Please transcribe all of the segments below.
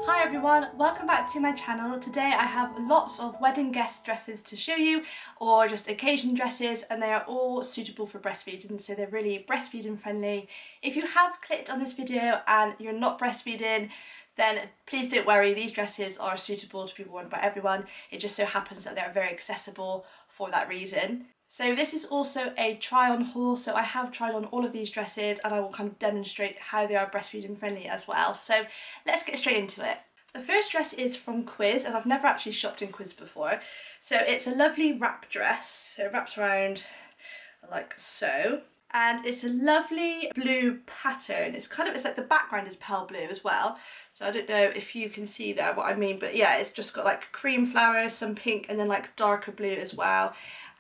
Hi everyone, welcome back to my channel. Today I have lots of wedding guest dresses to show you, or just occasion dresses, and they are all suitable for breastfeeding, so they're really breastfeeding friendly. If you have clicked on this video and you're not breastfeeding, then please don't worry, these dresses are suitable to be worn by everyone. It just so happens that they're very accessible for that reason. So this is also a try on haul, so I have tried on all of these dresses and I will kind of demonstrate how they are breastfeeding friendly as well. So let's get straight into it. The first dress is from Quiz, and I've never actually shopped in Quiz before. So it's a lovely wrap dress, so it wraps around like so. And it's a lovely blue pattern. It's like the background is pale blue as well. So I don't know if you can see there what I mean, but yeah, it's just got like cream flowers, some pink, and then like darker blue as well.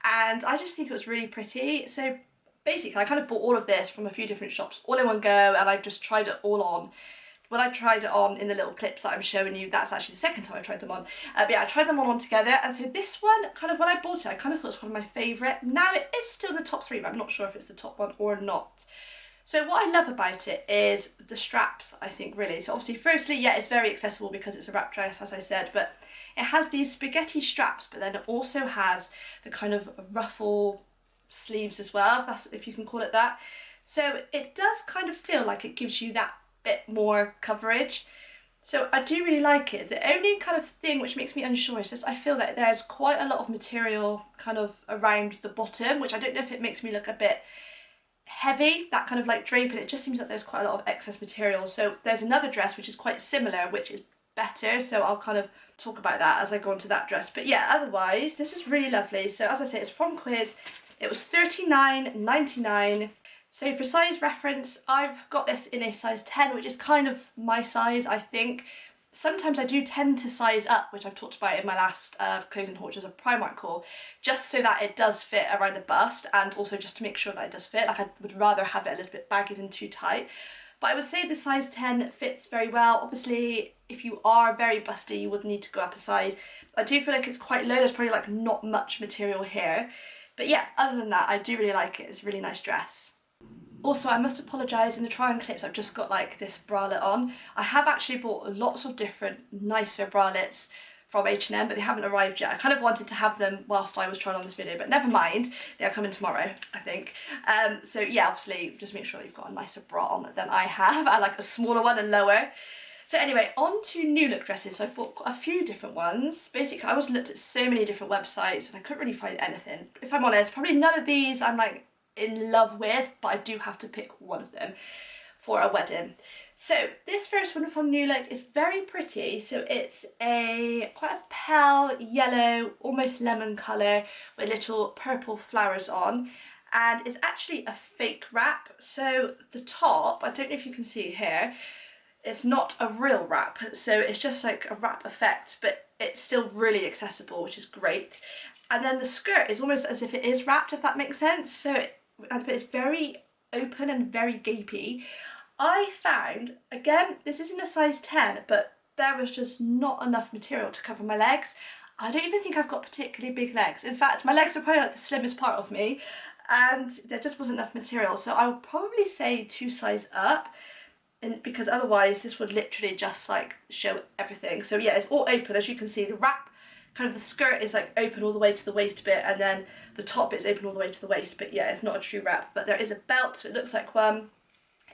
And I just think it was really pretty. So basically I kind of bought all of this from a few different shops all in one go, and I've just tried it all on. When I tried it on in the little clips that I'm showing you, that's actually the second time I tried them on. But yeah, I tried them all on together, and so this one, kind of when I bought it, I kind of thought it was one of my favourite. Now it is still in the top 3, but I'm not sure if it's the top one or not. So what I love about it is the straps, I think, really. So obviously, firstly, yeah, it's very accessible because it's a wrap dress, as I said, but it has these spaghetti straps, but then it also has the kind of ruffle sleeves as well, if you can call it that. So it does kind of feel like it gives you that bit more coverage. So I do really like it. The only kind of thing which makes me unsure is just I feel that there's quite a lot of material kind of around the bottom, which I don't know if it makes me look a bit heavy, that kind of like draping. It just seems like there's quite a lot of excess material. So there's another dress which is quite similar, which is better, so I'll kind of talk about that as I go into that dress. But yeah, otherwise this is really lovely. So as I say, it's from Quiz. It was $39.99. So for size reference, I've got this in a size 10, which is kind of my size, I think. Sometimes I do tend to size up, which I've talked about in my last clothing haul, which is a Primark haul, just so that it does fit around the bust, and also just to make sure that it does fit. Like, I would rather have it a little bit baggy than too tight. But I would say the size 10 fits very well. Obviously, if you are very busty, you would need to go up a size. I do feel like it's quite low. There's probably like not much material here. But yeah, other than that, I do really like it. It's a really nice dress. Also, I must apologise, in the try-on clips I've just got like this bralette on. I have actually bought lots of different nicer bralettes from H&M, but they haven't arrived yet. I kind of wanted to have them whilst I was trying on this video, but never mind. They are coming tomorrow, I think. So yeah, obviously just make sure that you've got a nicer bra on than I have. I like a smaller one and lower. So anyway, on to new look dresses. So I've bought a few different ones. Basically, I always looked at so many different websites and I couldn't really find anything. If I'm honest, probably none of these I'm like in love with, but I do have to pick one of them for a wedding. So this first one from New Look is very pretty. So it's quite a pale yellow, almost lemon colour with little purple flowers on, and it's actually a fake wrap. So the top, I don't know if you can see here, it's not a real wrap, so it's just like a wrap effect, but it's still really accessible, which is great. And then the skirt is almost as if it is wrapped, if that makes sense. So it's very open and very gapey. I found, again, this isn't a size 10, but there was just not enough material to cover my legs. I don't even think I've got particularly big legs. In fact, my legs are probably like the slimmest part of me, and there just wasn't enough material. So I would probably say 2 size up, and because otherwise this would literally just like show everything. So yeah, it's all open, as you can see. The wrap, kind of the skirt is like open all the way to the waist bit, and then the top is open all the way to the waist, but yeah, it's not a true wrap. But there is a belt, so it looks like one.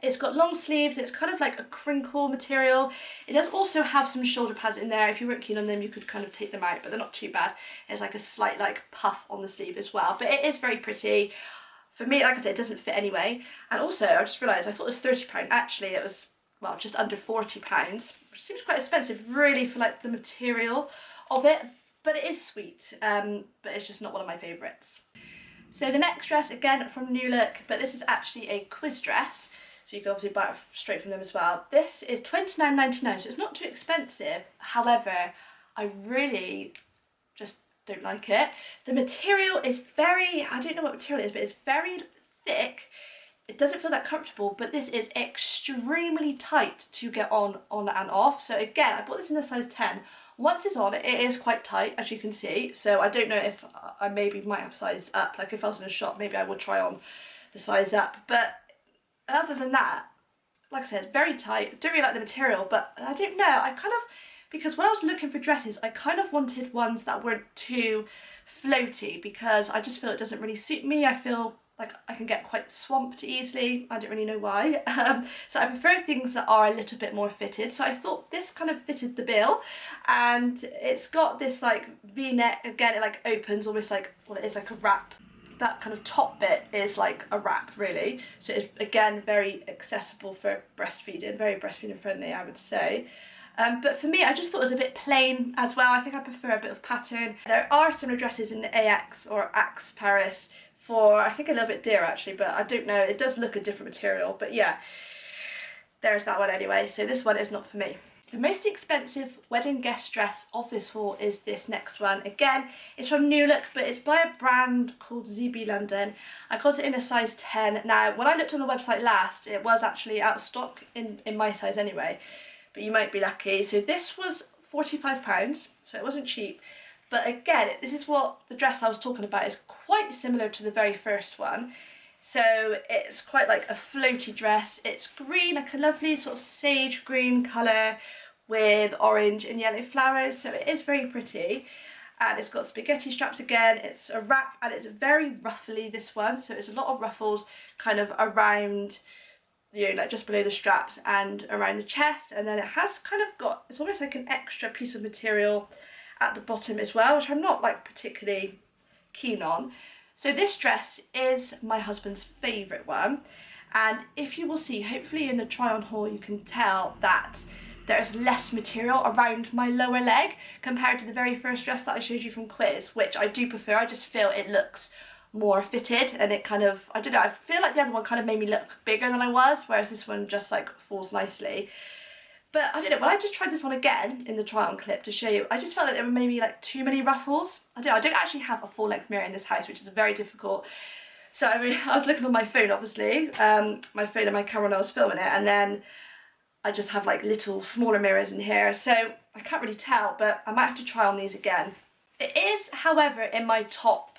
It's got long sleeves, it's kind of like a crinkle material. It does also have some shoulder pads in there. If you weren't keen on them, you could kind of take them out, but they're not too bad. There's like a slight like puff on the sleeve as well, but it is very pretty. For me, like I said, it doesn't fit anyway. And also, I just realised I thought it was £30. Actually, it was, well, just under £40, which seems quite expensive, really, for like the material of it. But it is sweet, but it's just not one of my favourites. So the next dress, again from New Look, but this is actually a Quiz dress, so you can obviously buy it straight from them as well. This is $29.99, so it's not too expensive. However, I really just don't like it. The material is very, I don't know what material it is, but it's very thick. It doesn't feel that comfortable, but this is extremely tight to get on and off. So again, I bought this in a size 10. Once it's on, it is quite tight, as you can see. So I don't know if I maybe might have sized up. Like if I was in a shop, maybe I would try on the size up. But other than that, like I said, it's very tight. I don't really like the material, but I don't know, I kind of, because when I was looking for dresses, I kind of wanted ones that weren't too floaty, because I just feel it doesn't really suit me. I feel like I can get quite swamped easily. I don't really know why. So I prefer things that are a little bit more fitted. So I thought this kind of fitted the bill, and it's got this like V-neck. Again, it like opens almost like, well, it is like a wrap. That kind of top bit is like a wrap, really. So it's, again, very accessible for breastfeeding, very breastfeeding friendly, I would say. But for me, I just thought it was a bit plain as well. I think I prefer a bit of pattern. There are similar dresses in the AX or Axe Paris for, I think, a little bit dearer actually, but I don't know. It does look a different material, but yeah, there's that one anyway. So this one is not for me. The most expensive wedding guest dress of this haul is this next one. Again, it's from New Look, but it's by a brand called ZB London. I got it in a size 10. Now, when I looked on the website last, it was actually out of stock in my size anyway, but you might be lucky. So this was £45, so it wasn't cheap. But again, this is what the dress I was talking about is quite similar to the very first one. So it's quite like a floaty dress. It's green, like a lovely sort of sage green colour with orange and yellow flowers. So it is very pretty. And it's got spaghetti straps again. It's a wrap and it's very ruffly, this one. So it's a lot of ruffles kind of around, you know, like just below the straps and around the chest. And then it has kind of got, it's almost like an extra piece of material at the bottom as well, which I'm not like particularly keen on. So this dress is my husband's favourite one, and if you will see, hopefully in the try on haul, you can tell that there is less material around my lower leg compared to the very first dress that I showed you from Quiz, which I do prefer. I just feel it looks more fitted, and it kind of, I don't know, I feel like the other one kind of made me look bigger than I was, whereas this one just like falls nicely. But I don't know, when I just tried this on again in the try on clip to show you, I just felt that there were maybe like too many ruffles. I don't actually have a full length mirror in this house, which is very difficult. So I mean, I was looking on my phone, obviously, my phone and my camera when I was filming it, and then I just have like little smaller mirrors in here. So I can't really tell, but I might have to try on these again. It is, however, in my top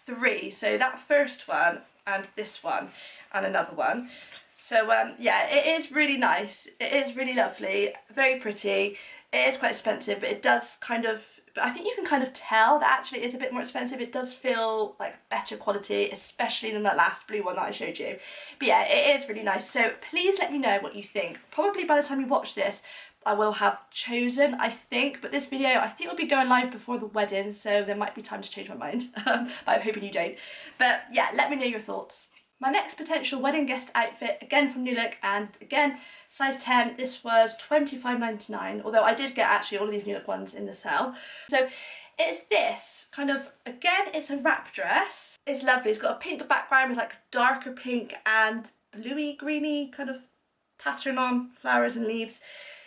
3. So that first one and this one and another one. So yeah, it is really nice. It is really lovely, very pretty. It is quite expensive, but it does kind of, I think you can kind of tell that actually it is a bit more expensive. It does feel like better quality, especially than that last blue one that I showed you. But yeah, it is really nice. So please let me know what you think. Probably by the time you watch this, I will have chosen, I think, but this video I think will be going live before the wedding, so there might be time to change my mind, but I'm hoping you don't. But yeah, let me know your thoughts. My next potential wedding guest outfit, again from New Look, and again size 10, this was £25.99, although I did get actually all of these New Look ones in the sale. So it's this kind of, again, it's a wrap dress. It's lovely. It's got a pink background with like darker pink and bluey greeny kind of pattern on, flowers and leaves.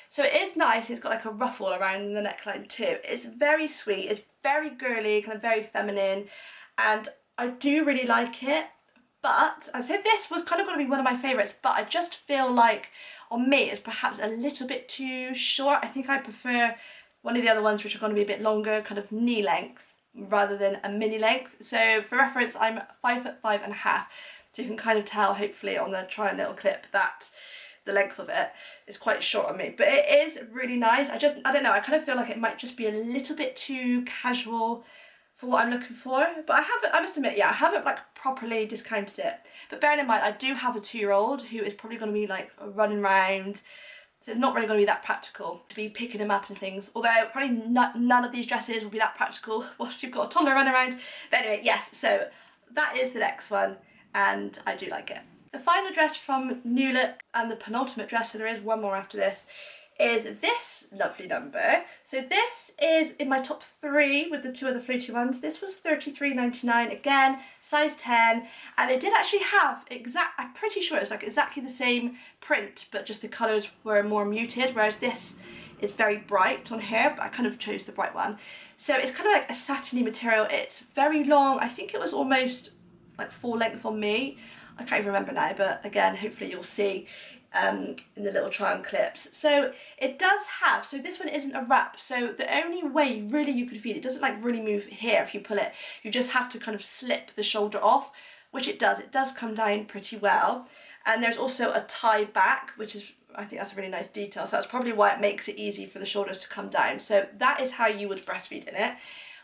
So it is nice. It's got like a ruffle around the neckline too. It's very sweet. It's very girly, kind of very feminine, and I do really like it. But I'd say this was kind of going to be one of my favourites, but I just feel like on me it's perhaps a little bit too short. I think I prefer one of the other ones which are going to be a bit longer, kind of knee length rather than a mini length. So for reference, I'm 5'5½", so you can kind of tell hopefully on the try and little clip that the length of it is quite short on me, but it is really nice. I don't know, I kind of feel like it might just be a little bit too casual for what I'm looking for, but I must admit, yeah, I haven't like properly discounted it. But bearing in mind, I do have a 2-year-old who is probably going to be like running around, so it's not really going to be that practical to be picking him up and things, although probably none of these dresses will be that practical whilst you've got a toddler running around. But anyway, yes, so that is the next one, and I do like it. The final dress from New Look, and the penultimate dress, so there is one more after this, is this lovely number. So this is in my top 3 with the 2 other floaty ones. This was £33.99, again, size 10, and they did actually have I'm pretty sure it's like exactly the same print, but just the colours were more muted, whereas this is very bright on here, but I kind of chose the bright one. So it's kind of like a satiny material. It's very long. I think it was almost like full length on me. I can't even remember now, but again, hopefully you'll see in the little try on clips. So it does have, so this one isn't a wrap, so the only way really you could feed it doesn't like really move here if you pull it. You just have to kind of slip the shoulder off, which it does. It does come down pretty well. And there's also a tie back, which is, I think that's a really nice detail. So that's probably why it makes it easy for the shoulders to come down. So that is how you would breastfeed in it.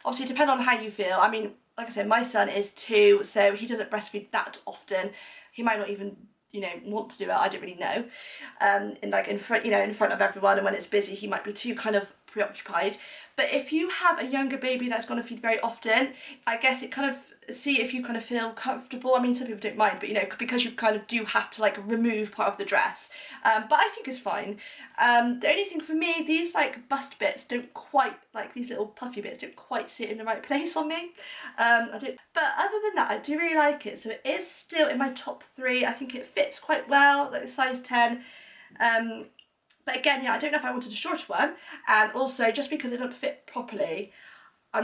Obviously, depend on how you feel. I mean, like I said, my son is 2, so he doesn't breastfeed that often. He might not even, you know, want to do it. I don't really know. In front, you know, in front of everyone, and when it's busy, he might be too kind of preoccupied. But if you have a younger baby that's going to feed very often, I guess it kind of, see if you kind of feel comfortable. I mean, some people don't mind, but you know, because you kind of do have to like remove part of the dress, but I think it's fine. The only thing for me, these like bust bits don't quite, like these little puffy bits don't quite sit in the right place on me. I don't, but other than that, I do really like it. So it is still in my top 3. I think it fits quite well, like size 10. But again, yeah, I don't know if I wanted a shorter one, and also just because it doesn't fit properly, I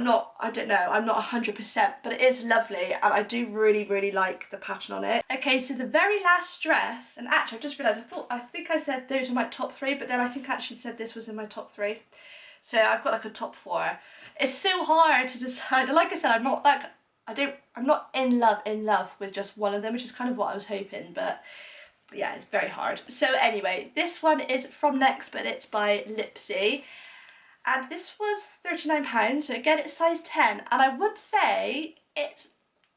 don't know, I'm not 100%, but it is lovely, and I do really, really like the pattern on it. Okay, so the very last dress, and actually I just realised, I think I said those were my top 3, but then I think I actually said this was in my top 3. So I've got like a top 4. It's so hard to decide. Like I said, I'm not like, I'm not in love with just one of them, which is kind of what I was hoping, but yeah, it's very hard. So anyway, this one is from Next, but it's by Lipsy. And this was £39, so again it's size 10, and I would say it's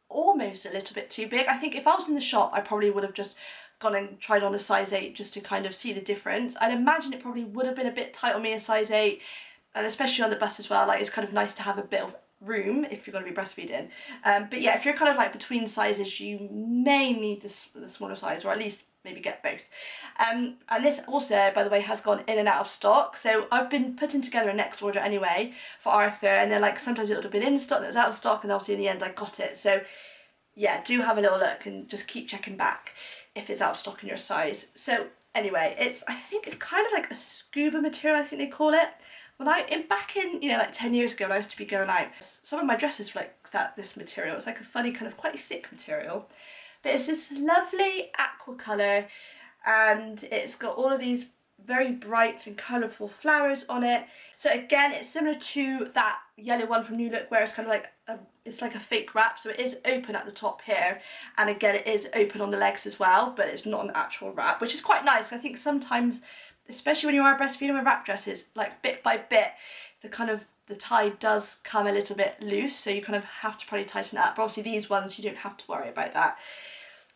almost a little bit too big. I think if I was in the shop, I probably would have just gone and tried on a size 8 just to kind of see the difference. I'd imagine it probably would have been a bit tight on me, a size 8, and especially on the bust as well. Like, it's kind of nice to have a bit of room if you're going to be breastfeeding. But yeah, if you're kind of like between sizes, you may need the smaller size, or at least maybe get both. And this also, by the way, has gone in and out of stock. So I've been putting together a Next order anyway for Arthur, and then like sometimes it would have been in stock, then it was out of stock, and obviously in the end I got it. So yeah, do have a little look and just keep checking back if it's out of stock in your size. So anyway, I think it's kind of like a scuba material, I think they call it. Back in, you know, like 10 years ago when I used to be going out, some of my dresses were like this material. It's like a funny kind of quite thick material. But it's this lovely aqua colour, and it's got all of these very bright and colourful flowers on it. So again, it's similar to that yellow one from New Look, where it's kind of like it's like a fake wrap. So it is open at the top here, and again it is open on the legs as well, but it's not an actual wrap, which is quite nice. I think sometimes, especially when you are breastfeeding with wrap dresses, like bit by bit, the tie does come a little bit loose, so you kind of have to probably tighten it up. But obviously these ones, you don't have to worry about that.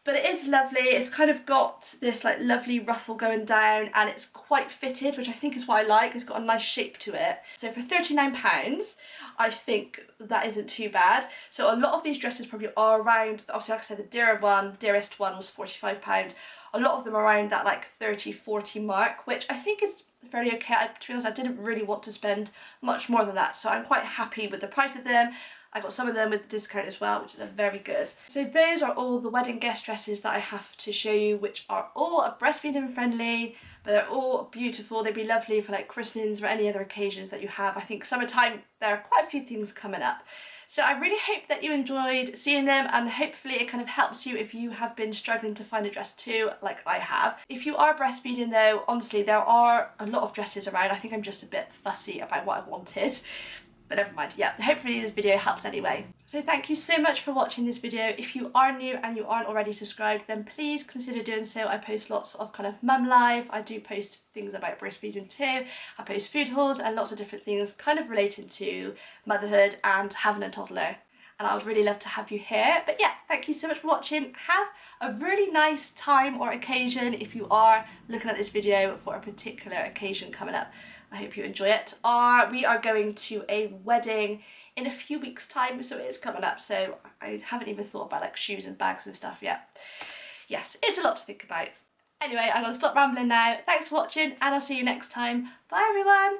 But it is lovely. It's kind of got this like lovely ruffle going down, and it's quite fitted, which I think is what I like. It's got a nice shape to it. So for £39, I think that isn't too bad. So a lot of these dresses probably are around, obviously like I said, the dearest one was £45. A lot of them are around that like 30-40 mark, which I think is very okay. To be honest, I didn't really want to spend much more than that, so I'm quite happy with the price of them. I got some of them with the discount as well, which is very good. So those are all the wedding guest dresses that I have to show you, which are all breastfeeding friendly, but they're all beautiful. They'd be lovely for like christenings or any other occasions that you have. I think summertime, there are quite a few things coming up. So I really hope that you enjoyed seeing them, and hopefully it kind of helps you if you have been struggling to find a dress too, like I have. If you are breastfeeding though, honestly, there are a lot of dresses around. I think I'm just a bit fussy about what I wanted. But never mind, yeah, hopefully this video helps anyway. So thank you so much for watching this video. If you are new and you aren't already subscribed, then please consider doing so. I post lots of kind of mum life. I do post things about breastfeeding too. I post food hauls and lots of different things kind of related to motherhood and having a toddler. And I would really love to have you here. But yeah, thank you so much for watching. Have a really nice time or occasion if you are looking at this video for a particular occasion coming up. I hope you enjoy it. We are going to a wedding in a few weeks' time, so it is coming up. So I haven't even thought about like shoes and bags and stuff yet. Yes, it's a lot to think about. Anyway, I'm going to stop rambling now. Thanks for watching, and I'll see you next time. Bye everyone!